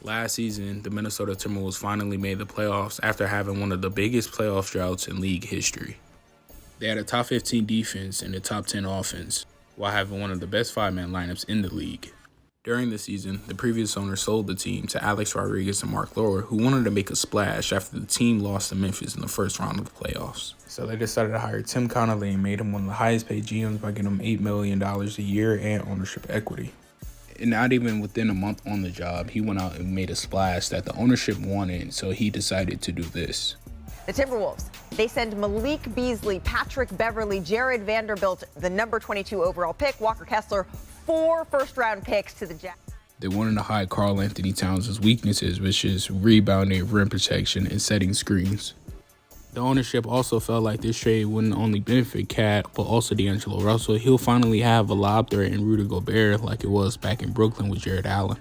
Last season, the Minnesota Timberwolves finally made the playoffs after having one of the biggest playoff droughts in league history. They had a top 15 defense and a top 10 offense, while having one of the best five-man lineups in the league. During the season, the previous owner sold the team to Alex Rodriguez and Mark Lohr, who wanted to make a splash after the team lost to Memphis in the first round of the playoffs. So they decided to hire Tim Connolly and made him one of the highest paid GMs by getting him $8 million a year and ownership equity. And not even within a month on the job, he went out and made a splash that the ownership wanted, so he decided to do this. The Timberwolves, they send Malik Beasley, Patrick Beverley, Jared Vanderbilt, the number 22 overall pick, Walker Kessler, 4 first-round picks to the Jazz. They wanted to hide Karl Anthony Towns' weaknesses, which is rebounding, rim protection, and setting screens. The ownership also felt like this trade wouldn't only benefit Cat, but also D'Angelo Russell. He'll finally have a lob threat in Rudy Gobert like it was back in Brooklyn with Jared Allen.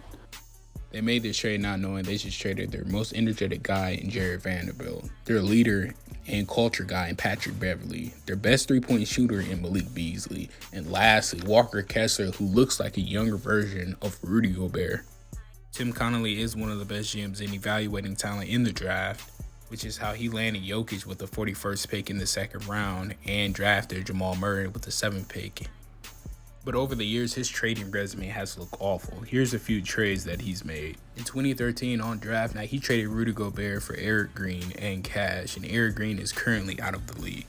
They made this trade not knowing they just traded their most energetic guy in Jared Vanderbilt, their leader and culture guy in Patrick Beverley, their best three-point shooter in Malik Beasley, and lastly, Walker Kessler, who looks like a younger version of Rudy Gobert. Tim Connolly is one of the best GMs in evaluating talent in the draft, which is how he landed Jokic with the 41st pick in the second round and drafted Jamal Murray with the 7th pick. But over the years, his trading resume has looked awful. Here's a few trades that he's made. In 2013, on draft night, he traded Rudy Gobert for Eric Green and cash, and Eric Green is currently out of the league.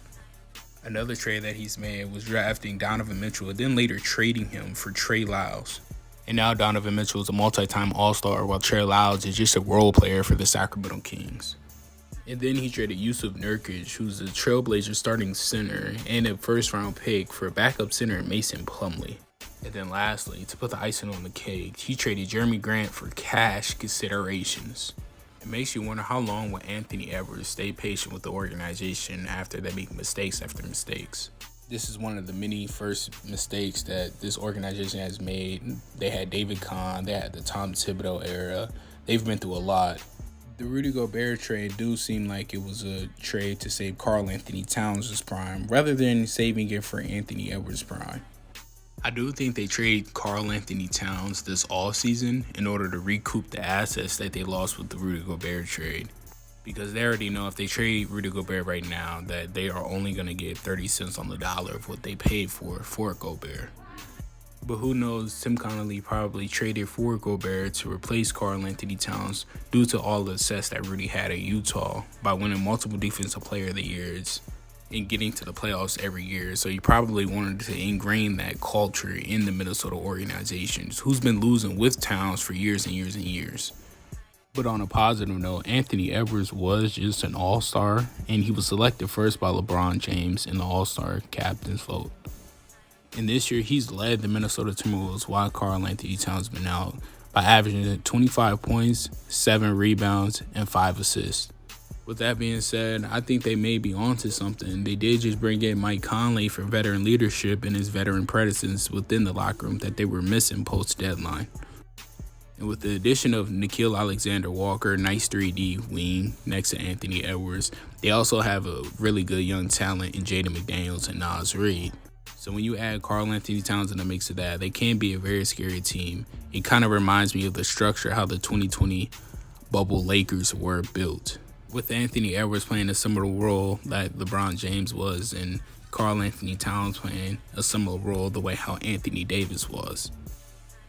Another trade that he's made was drafting Donovan Mitchell and then later trading him for Trey Lyles. And now Donovan Mitchell is a multi-time All-Star, while Trey Lyles is just a role player for the Sacramento Kings. And then he traded Yusuf Nurkic, who's a Trailblazer starting center, and a first-round pick for backup center Mason Plumlee. And then lastly, to put the icing on the cake, he traded Jeremy Grant for cash considerations. It makes you wonder how long will Anthony Edwards stay patient with the organization after they make mistakes after mistakes. This is one of the many first mistakes that this organization has made. They had David Kahn, they had the Tom Thibodeau era. They've been through a lot. The Rudy Gobert trade do seem like it was a trade to save Karl Anthony Towns' prime rather than saving it for Anthony Edwards' prime. I do think they trade Karl Anthony Towns this offseason in order to recoup the assets that they lost with the Rudy Gobert trade. Because they already know if they trade Rudy Gobert right now that they are only going to get 30 cents on the dollar of what they paid for Gobert. But who knows, Tim Connolly probably traded for Gobert to replace Karl Anthony Towns due to all the success that Rudy had at Utah by winning multiple Defensive Player of the Years and getting to the playoffs every year. So he probably wanted to ingrain that culture in the Minnesota organizations, who's been losing with Towns for years and years and years. But on a positive note, Anthony Edwards was just an all-star, and he was selected first by LeBron James in the all-star captain's vote. And this year, he's led the Minnesota Timberwolves while Karl Anthony Towns has been out by averaging 25 points, 7 rebounds, and 5 assists. With that being said, I think they may be onto something. They did just bring in Mike Conley for veteran leadership and his veteran presence within the locker room that they were missing post-deadline. And with the addition of Nickeil Alexander-Walker, nice 3D wing next to Anthony Edwards, they also have a really good young talent in Jaden McDaniels and Naz Reid. So when you add Karl Anthony Towns in the mix of that, they can be a very scary team. It kind of reminds me of the structure, how the 2020 bubble Lakers were built, with Anthony Edwards playing a similar role that LeBron James was, and Karl Anthony Towns playing a similar role the way how Anthony Davis was.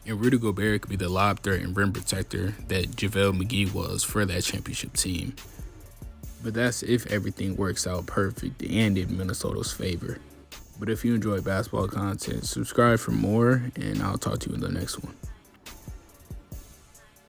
And Rudy Gobert could be the lob threat and rim protector that JaVale McGee was for that championship team. But that's if everything works out perfect and in Minnesota's favor. But if you enjoy basketball content, subscribe for more, and I'll talk to you in the next one.